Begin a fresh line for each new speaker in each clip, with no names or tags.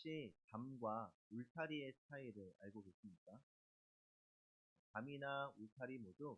혹시 담과 울타리의 차이를 알고 계십니까? 담이나 울타리 모두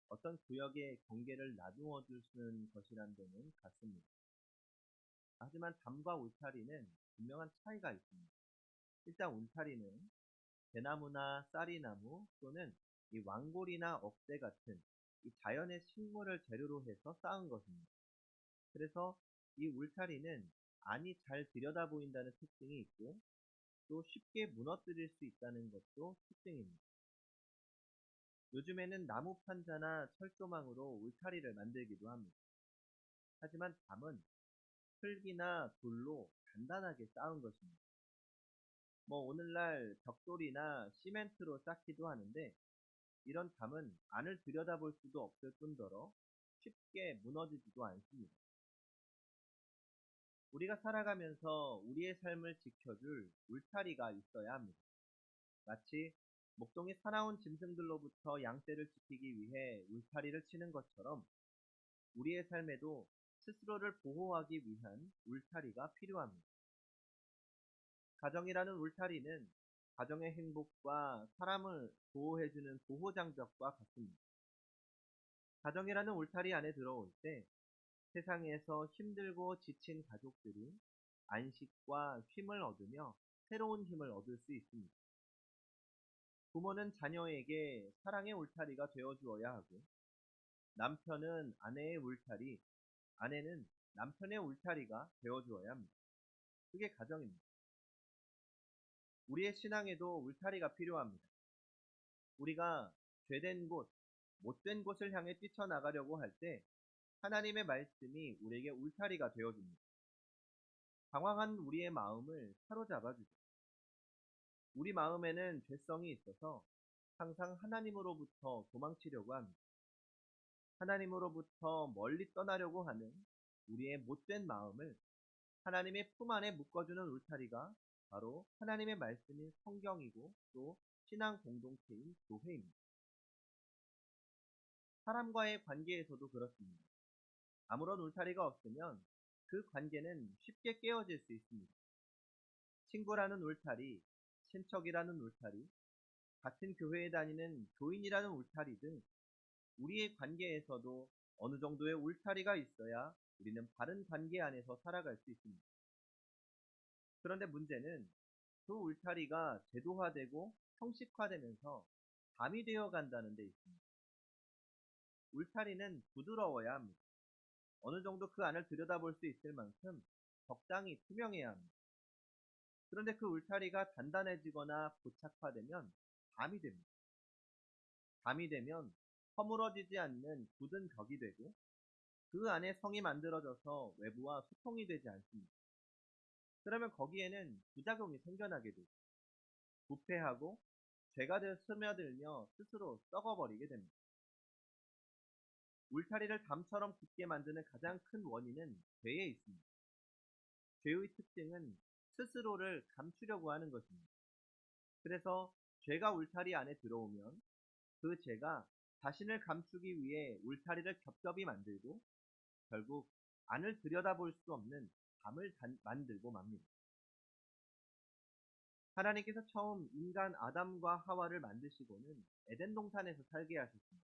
어떤 구역의 경계를 나누어 주는 것이란 데는 같습니다. 하지만 담과 울타리는 분명한 차이가 있습니다. 일단 울타리는 대나무나 쌀이나무 또는 이 왕골이나 억대 같은 이 자연의 식물을 재료로 해서 쌓은 것입니다. 그래서 이 울타리는 안이 잘 들여다 보인다는 특징이 있고 또 쉽게 무너뜨릴 수 있다는 것도 특징입니다. 요즘에는 나무 판자나 철조망으로 울타리를 만들기도 합니다. 하지만 담은 흙이나 돌로 단단하게 쌓은 것입니다. 오늘날 벽돌이나 시멘트로 쌓기도 하는데 이런 담은 안을 들여다볼 수도 없을 뿐더러 쉽게 무너지지도 않습니다. 우리가 살아가면서 우리의 삶을 지켜줄 울타리가 있어야 합니다. 마치 목동이 사나운 짐승들로부터 양떼를 지키기 위해 울타리를 치는 것처럼 우리의 삶에도 스스로를 보호하기 위한 울타리가 필요합니다. 가정이라는 울타리는 가정의 행복과 사람을 보호해주는 보호장벽과 같습니다. 가정이라는 울타리 안에 들어올 때 세상에서 힘들고 지친 가족들이 안식과 쉼을 얻으며 새로운 힘을 얻을 수 있습니다. 부모는 자녀에게 사랑의 울타리가 되어 주어야 하고 남편은 아내의 울타리, 아내는 남편의 울타리가 되어 주어야 합니다. 그게 가정입니다. 우리의 신앙에도 울타리가 필요합니다. 우리가 죄된 곳, 못된 곳을 향해 뛰쳐나가려고 할 때 하나님의 말씀이 우리에게 울타리가 되어줍니다. 방황한 우리의 마음을 사로잡아 주죠. 우리 마음에는 죄성이 있어서 항상 하나님으로부터 도망치려고 합니다. 하나님으로부터 멀리 떠나려고 하는 우리의 못된 마음을 하나님의 품 안에 묶어주는 울타리가 바로 하나님의 말씀인 성경이고 또 신앙 공동체인 교회입니다. 사람과의 관계에서도 그렇습니다. 아무런 울타리가 없으면 그 관계는 쉽게 깨어질 수 있습니다. 친구라는 울타리, 친척이라는 울타리, 같은 교회에 다니는 교인이라는 울타리 등 우리의 관계에서도 어느 정도의 울타리가 있어야 우리는 바른 관계 안에서 살아갈 수 있습니다. 그런데 문제는 그 울타리가 제도화되고 형식화되면서 담이 되어 간다는 데 있습니다. 울타리는 부드러워야 합니다. 어느 정도 그 안을 들여다볼 수 있을 만큼 적당히 투명해야 합니다. 그런데 그 울타리가 단단해지거나 고착화되면 담이 됩니다. 담이 되면 허물어지지 않는 굳은 벽이 되고 그 안에 성이 만들어져서 외부와 소통이 되지 않습니다. 그러면 거기에는 부작용이 생겨나게 되죠. 부패하고 죄가 스며들며 스스로 썩어버리게 됩니다. 울타리를 담처럼 굳게 만드는 가장 큰 원인은 죄에 있습니다. 죄의 특징은 스스로를 감추려고 하는 것입니다. 그래서 죄가 울타리 안에 들어오면 그 죄가 자신을 감추기 위해 울타리를 겹겹이 만들고 결국 안을 들여다볼 수 없는 담을 만들고 맙니다. 하나님께서 처음 인간 아담과 하와를 만드시고는 에덴 동산에서 살게 하셨습니다.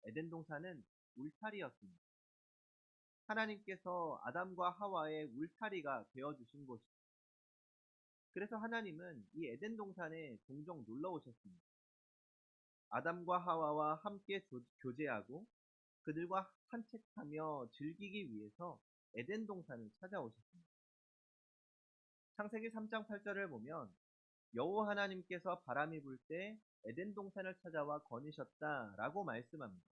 에덴 동산은 울타리였습니다. 하나님께서 아담과 하와의 울타리가 되어주신 곳입니다. 그래서 하나님은 이 에덴 동산에 종종 놀러 오셨습니다. 아담과 하와와 함께 교제하고 그들과 산책하며 즐기기 위해서 에덴 동산을 찾아오셨습니다. 창세기 3장 8절을 보면 여호와 하나님께서 바람이 불 때 에덴 동산을 찾아와 거니셨다라고 말씀합니다.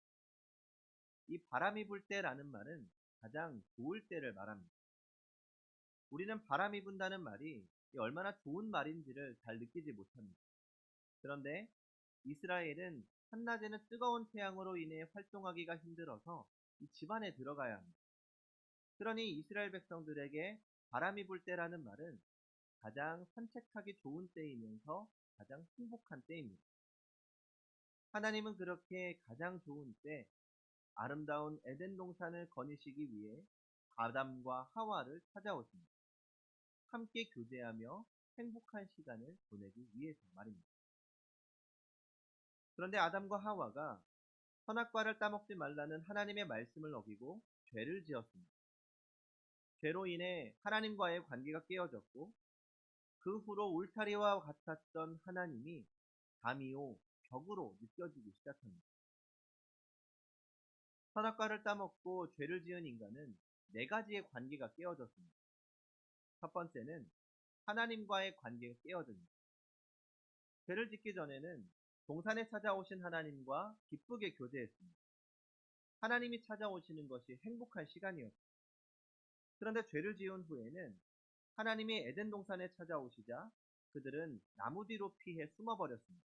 이 바람이 불 때라는 말은 가장 좋을 때를 말합니다. 우리는 바람이 분다는 말이 얼마나 좋은 말인지를 잘 느끼지 못합니다. 그런데 이스라엘은 한낮에는 뜨거운 태양으로 인해 활동하기가 힘들어서 이 집안에 들어가야 합니다. 그러니 이스라엘 백성들에게 바람이 불 때라는 말은 가장 산책하기 좋은 때이면서 가장 행복한 때입니다. 하나님은 그렇게 가장 좋은 때 아름다운 에덴 동산을 거니시기 위해 아담과 하와를 찾아오십니다. 함께 교제하며 행복한 시간을 보내기 위해서 말입니다. 그런데 아담과 하와가 선악과를 따먹지 말라는 하나님의 말씀을 어기고 죄를 지었습니다. 죄로 인해 하나님과의 관계가 깨어졌고 그 후로 울타리와 같았던 하나님이 담이요 벽으로 느껴지기 시작합니다. 선악과를 따먹고 죄를 지은 인간은 네 가지의 관계가 깨어졌습니다. 첫 번째는 하나님과의 관계가 깨어집니다. 죄를 짓기 전에는 동산에 찾아오신 하나님과 기쁘게 교제했습니다. 하나님이 찾아오시는 것이 행복한 시간이었습니다. 그런데 죄를 지은 후에는 하나님이 에덴 동산에 찾아오시자 그들은 나무 뒤로 피해 숨어버렸습니다.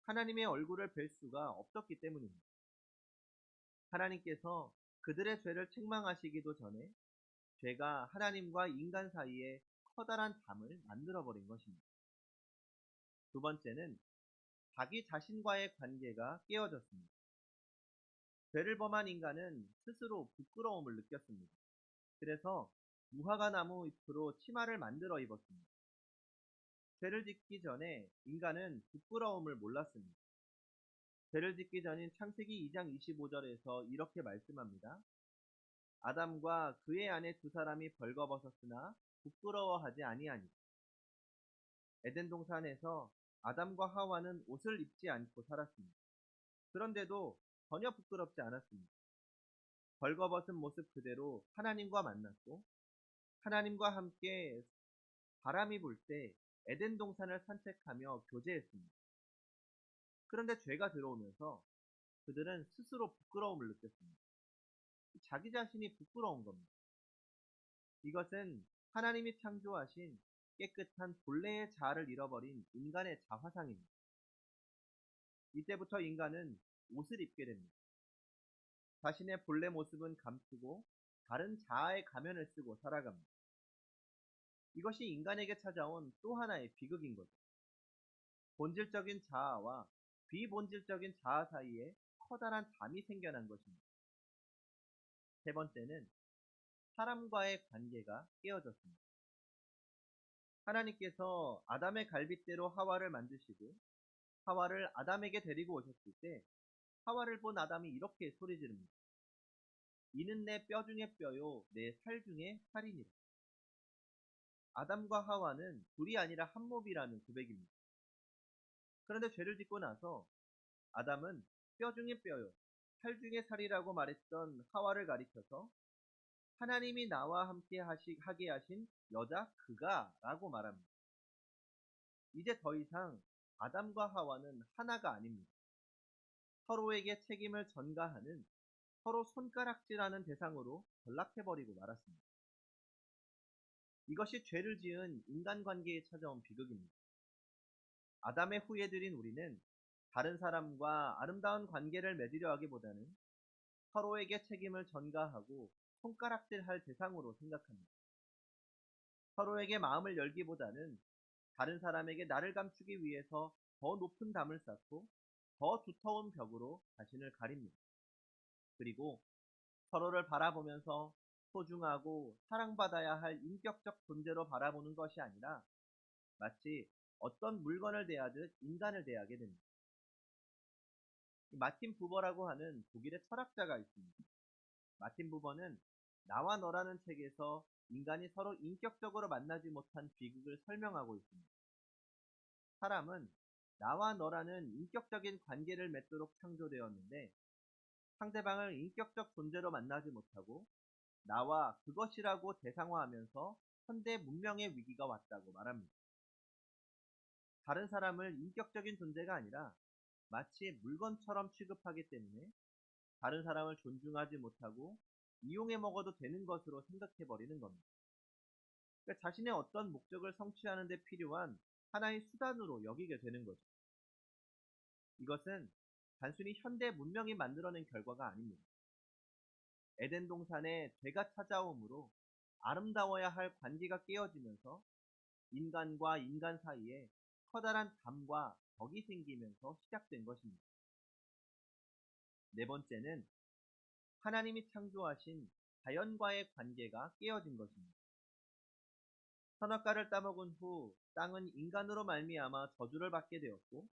하나님의 얼굴을 뵐 수가 없었기 때문입니다. 하나님께서 그들의 죄를 책망하시기도 전에 죄가 하나님과 인간 사이에 커다란 담을 만들어버린 것입니다. 두 번째는 자기 자신과의 관계가 깨어졌습니다. 죄를 범한 인간은 스스로 부끄러움을 느꼈습니다. 그래서 무화과 나무 잎으로 치마를 만들어 입었습니다. 죄를 짓기 전에 인간은 부끄러움을 몰랐습니다. 죄를 짓기 전인 창세기 2장 25절에서 이렇게 말씀합니다. 아담과 그의 아내 두 사람이 벌거벗었으나 부끄러워하지 아니하니. 에덴 동산에서 아담과 하와는 옷을 입지 않고 살았습니다. 그런데도 전혀 부끄럽지 않았습니다. 벌거벗은 모습 그대로 하나님과 만났고 하나님과 함께 바람이 불 때 에덴 동산을 산책하며 교제했습니다. 그런데 죄가 들어오면서 그들은 스스로 부끄러움을 느꼈습니다. 자기 자신이 부끄러운 겁니다. 이것은 하나님이 창조하신 깨끗한 본래의 자아를 잃어버린 인간의 자화상입니다. 이때부터 인간은 옷을 입게 됩니다. 자신의 본래 모습은 감추고 다른 자아의 가면을 쓰고 살아갑니다. 이것이 인간에게 찾아온 또 하나의 비극인 거죠. 본질적인 자아와 비본질적인 자아 사이에 커다란 담이 생겨난 것입니다. 세 번째는 사람과의 관계가 깨어졌습니다. 하나님께서 아담의 갈빗대로 하와를 만드시고 하와를 아담에게 데리고 오셨을 때 하와를 본 아담이 이렇게 소리 지릅니다. 이는 내 뼈 중에 뼈요 내 살 중에 살이니라. 아담과 하와는 둘이 아니라 한 몸이라는 고백입니다. 그런데 죄를 짓고 나서 아담은 뼈 중에 뼈요 살 중에 살이라고 말했던 하와를 가리켜서 하나님이 나와 함께 하게 하신 여자 그가 라고 말합니다. 이제 더 이상 아담과 하와는 하나가 아닙니다. 서로에게 책임을 전가하는 서로 손가락질하는 대상으로 전락해버리고 말았습니다. 이것이 죄를 지은 인간관계에 찾아온 비극입니다. 아담의 후예들인 우리는 다른 사람과 아름다운 관계를 맺으려 하기보다는 서로에게 책임을 전가하고 손가락질할 대상으로 생각합니다. 서로에게 마음을 열기보다는 다른 사람에게 나를 감추기 위해서 더 높은 담을 쌓고 더 두터운 벽으로 자신을 가립니다. 그리고 서로를 바라보면서 소중하고 사랑받아야 할 인격적 존재로 바라보는 것이 아니라 마치 어떤 물건을 대하듯 인간을 대하게 됩니다. 마틴 부버라고 하는 독일의 철학자가 있습니다. 마틴 부버는 나와 너라는 책에서 인간이 서로 인격적으로 만나지 못한 비극을 설명하고 있습니다. 사람은 나와 너라는 인격적인 관계를 맺도록 창조되었는데 상대방을 인격적 존재로 만나지 못하고 나와 그것이라고 대상화하면서 현대 문명의 위기가 왔다고 말합니다. 다른 사람을 인격적인 존재가 아니라 마치 물건처럼 취급하기 때문에 다른 사람을 존중하지 못하고 이용해 먹어도 되는 것으로 생각해버리는 겁니다. 그러니까 자신의 어떤 목적을 성취하는 데 필요한 하나의 수단으로 여기게 되는 거죠. 이것은 단순히 현대 문명이 만들어낸 결과가 아닙니다. 에덴 동산에 죄가 찾아옴으로 아름다워야 할 관계가 깨어지면서 인간과 인간 사이에 커다란 담과 벽이 생기면서 시작된 것입니다. 네 번째는 하나님이 창조하신 자연과의 관계가 깨어진 것입니다. 선악과를 따먹은 후 땅은 인간으로 말미암아 저주를 받게 되었고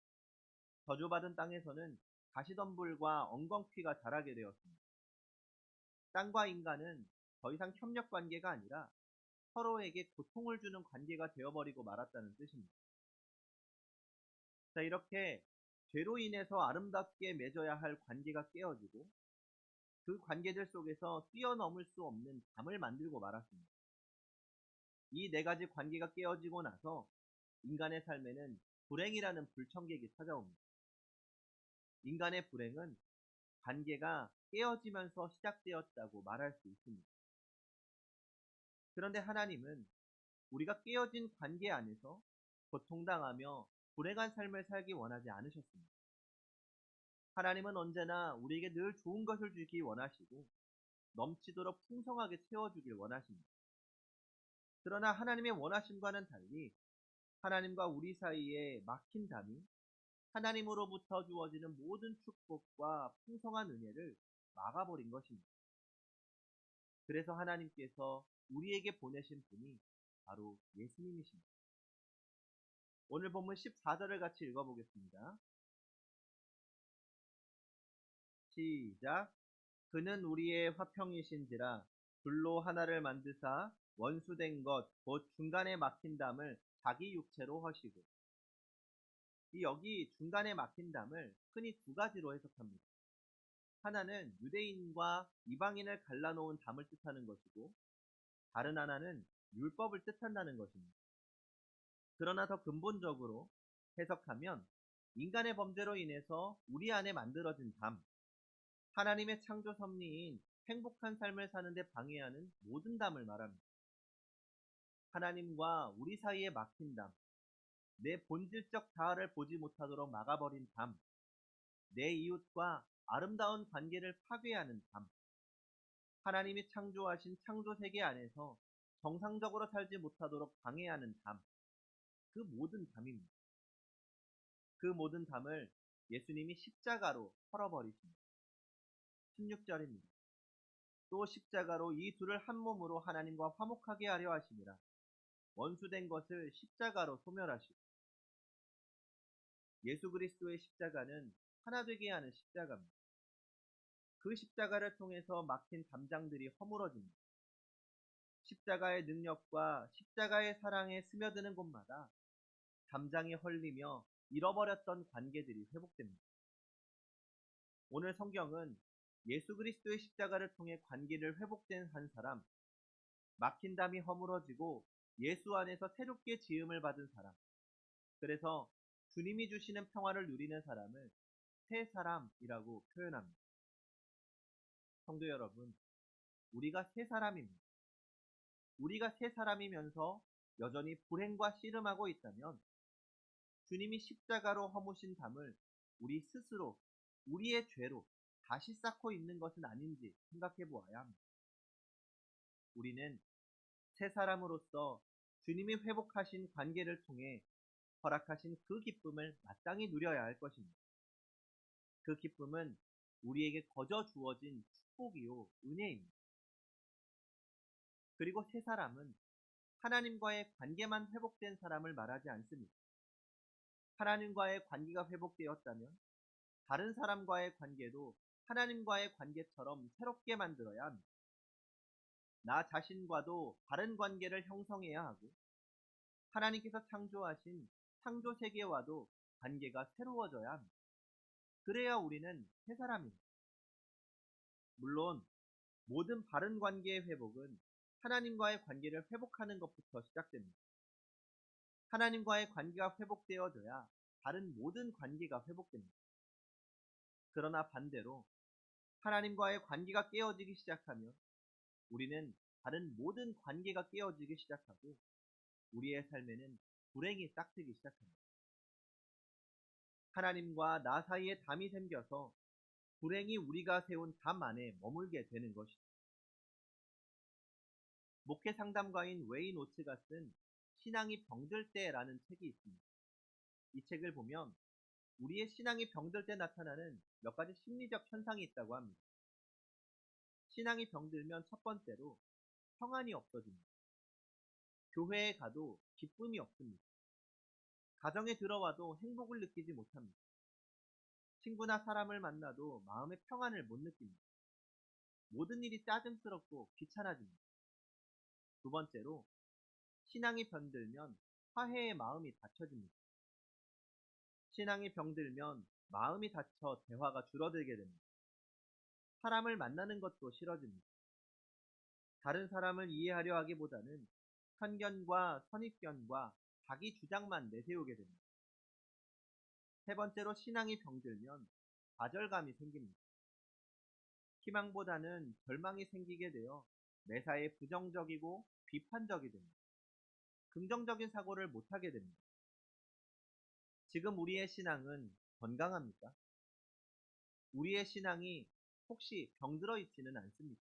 저주받은 땅에서는 가시덤불과 엉겅퀴가 자라게 되었습니다. 땅과 인간은 더 이상 협력 관계가 아니라 서로에게 고통을 주는 관계가 되어버리고 말았다는 뜻입니다. 자, 이렇게 죄로 인해서 아름답게 맺어야 할 관계가 깨어지고 그 관계들 속에서 뛰어넘을 수 없는 담을 만들고 말았습니다. 이 네 가지 관계가 깨어지고 나서 인간의 삶에는 불행이라는 불청객이 찾아옵니다. 인간의 불행은 관계가 깨어지면서 시작되었다고 말할 수 있습니다. 그런데 하나님은 우리가 깨어진 관계 안에서 고통당하며 불행한 삶을 살기 원하지 않으셨습니다. 하나님은 언제나 우리에게 늘 좋은 것을 주기 원하시고 넘치도록 풍성하게 채워주길 원하십니다. 그러나 하나님의 원하심과는 달리 하나님과 우리 사이에 막힌 담이 하나님으로부터 주어지는 모든 축복과 풍성한 은혜를 막아버린 것입니다. 그래서 하나님께서 우리에게 보내신 분이 바로 예수님이십니다. 오늘 본문 14절을 같이 읽어보겠습니다. 시작. 그는 우리의 화평이신지라 둘로 하나를 만드사 원수된 것 곧 중간에 막힌 담을 자기 육체로 허시고. 여기 중간에 막힌 담을 흔히 두 가지로 해석합니다. 하나는 유대인과 이방인을 갈라놓은 담을 뜻하는 것이고 다른 하나는 율법을 뜻한다는 것입니다. 그러나 더 근본적으로 해석하면 인간의 범죄로 인해서 우리 안에 만들어진 담, 하나님의 창조 섭리인 행복한 삶을 사는데 방해하는 모든 담을 말합니다. 하나님과 우리 사이에 막힌 담, 내 본질적 자아를 보지 못하도록 막아버린 담, 내 이웃과 아름다운 관계를 파괴하는 담, 하나님이 창조하신 창조 세계 안에서 정상적으로 살지 못하도록 방해하는 담, 그 모든 담입니다. 그 모든 담을 예수님이 십자가로 털어버리십니다. 16절입니다. 또 십자가로 이 둘을 한 몸으로 하나님과 화목하게 하려 하심이라. 원수된 것을 십자가로 소멸하시고. 예수 그리스도의 십자가는 하나 되게 하는 십자가입니다. 그 십자가를 통해서 막힌 담장들이 허물어집니다. 십자가의 능력과 십자가의 사랑에 스며드는 곳마다 담장이 헐리며 잃어버렸던 관계들이 회복됩니다. 오늘 성경은 예수 그리스도의 십자가를 통해 관계를 회복된 한 사람, 막힌 담이 허물어지고 예수 안에서 새롭게 지음을 받은 사람, 그래서 주님이 주시는 평화를 누리는 사람을 새 사람이라고 표현합니다. 성도 여러분, 우리가 새 사람입니다. 우리가 새 사람이면서 여전히 불행과 씨름하고 있다면 주님이 십자가로 허무신 담을 우리 스스로 우리의 죄로 다시 쌓고 있는 것은 아닌지 생각해 보아야 합니다. 우리는 새 사람으로서 주님이 회복하신 관계를 통해 허락하신 그 기쁨을 마땅히 누려야 할 것입니다. 그 기쁨은 우리에게 거저 주어진 축복이요 은혜입니다. 그리고 새 사람은 하나님과의 관계만 회복된 사람을 말하지 않습니다. 하나님과의 관계가 회복되었다면 다른 사람과의 관계도 하나님과의 관계처럼 새롭게 만들어야 합니다. 나 자신과도 바른 관계를 형성해야 하고 하나님께서 창조하신 창조 세계와도 관계가 새로워져야 합니다. 그래야 우리는 새 사람입니다. 물론 모든 바른 관계의 회복은 하나님과의 관계를 회복하는 것부터 시작됩니다. 하나님과의 관계가 회복되어져야 다른 모든 관계가 회복됩니다. 그러나 반대로 하나님과의 관계가 깨어지기 시작하면 우리는 다른 모든 관계가 깨어지기 시작하고 우리의 삶에는 불행이 싹트기 시작합니다. 하나님과 나 사이에 담이 생겨서 불행이 우리가 세운 담 안에 머물게 되는 것이죠. 목회 상담가인 웨인 오츠가 쓴 신앙이 병들 때라는 책이 있습니다. 이 책을 보면 우리의 신앙이 병들 때 나타나는 몇 가지 심리적 현상이 있다고 합니다. 신앙이 병들면 첫 번째로 평안이 없어집니다. 교회에 가도 기쁨이 없습니다. 가정에 들어와도 행복을 느끼지 못합니다. 친구나 사람을 만나도 마음의 평안을 못 느낍니다. 모든 일이 짜증스럽고 귀찮아집니다. 두 번째로, 신앙이 병들면 화해의 마음이 닫혀집니다. 신앙이 병들면 마음이 닫혀 대화가 줄어들게 됩니다. 사람을 만나는 것도 싫어집니다. 다른 사람을 이해하려 하기보다는 편견과 선입견과 자기 주장만 내세우게 됩니다. 세 번째로, 신앙이 병들면 좌절감이 생깁니다. 희망보다는 절망이 생기게 되어 매사에 부정적이고 비판적이 됩니다. 긍정적인 사고를 못하게 됩니다. 지금 우리의 신앙은 건강합니까? 우리의 신앙이 혹시 병들어 있지는 않습니까?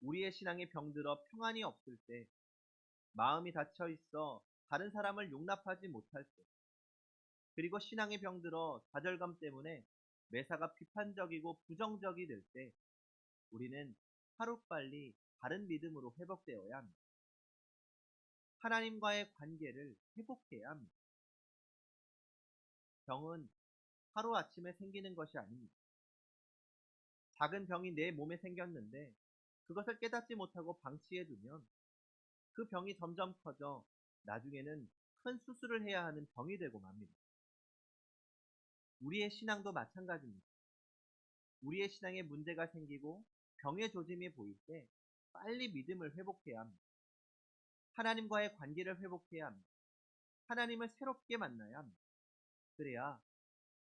우리의 신앙이 병들어 평안이 없을 때, 마음이 닫혀 있어 다른 사람을 용납하지 못할 때, 그리고 신앙이 병들어 좌절감 때문에 매사가 비판적이고 부정적이 될 때, 우리는 하루빨리 바른 믿음으로 회복되어야 합니다. 하나님과의 관계를 회복해야 합니다. 병은 하루아침에 생기는 것이 아닙니다. 작은 병이 내 몸에 생겼는데 그것을 깨닫지 못하고 방치해두면 그 병이 점점 커져 나중에는 큰 수술을 해야 하는 병이 되고 맙니다. 우리의 신앙도 마찬가지입니다. 우리의 신앙에 문제가 생기고 병의 조짐이 보일 때 빨리 믿음을 회복해야 합니다. 하나님과의 관계를 회복해야 합니다. 하나님을 새롭게 만나야 합니다. 그래야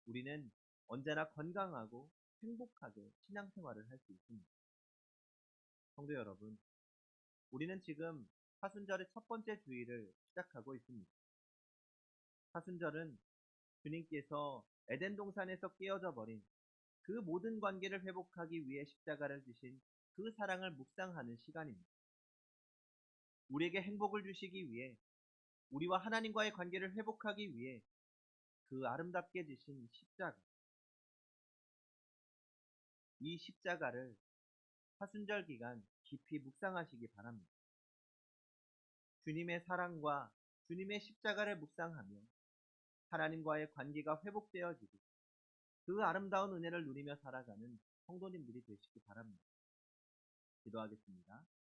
우리는 언제나 건강하고 행복하게 신앙생활을 할 수 있습니다. 성도 여러분, 우리는 지금 사순절의 첫 번째 주일을 시작하고 있습니다. 사순절은 주님께서 에덴 동산에서 깨어져 버린 그 모든 관계를 회복하기 위해 십자가를 지신 그 사랑을 묵상하는 시간입니다. 우리에게 행복을 주시기 위해, 우리와 하나님과의 관계를 회복하기 위해 그 아름답게 지신 십자가, 이 십자가를 사순절 기간 깊이 묵상하시기 바랍니다. 주님의 사랑과 주님의 십자가를 묵상하며 하나님과의 관계가 회복되어지고 그 아름다운 은혜를 누리며 살아가는 성도님들이 되시기 바랍니다. 기도하겠습니다.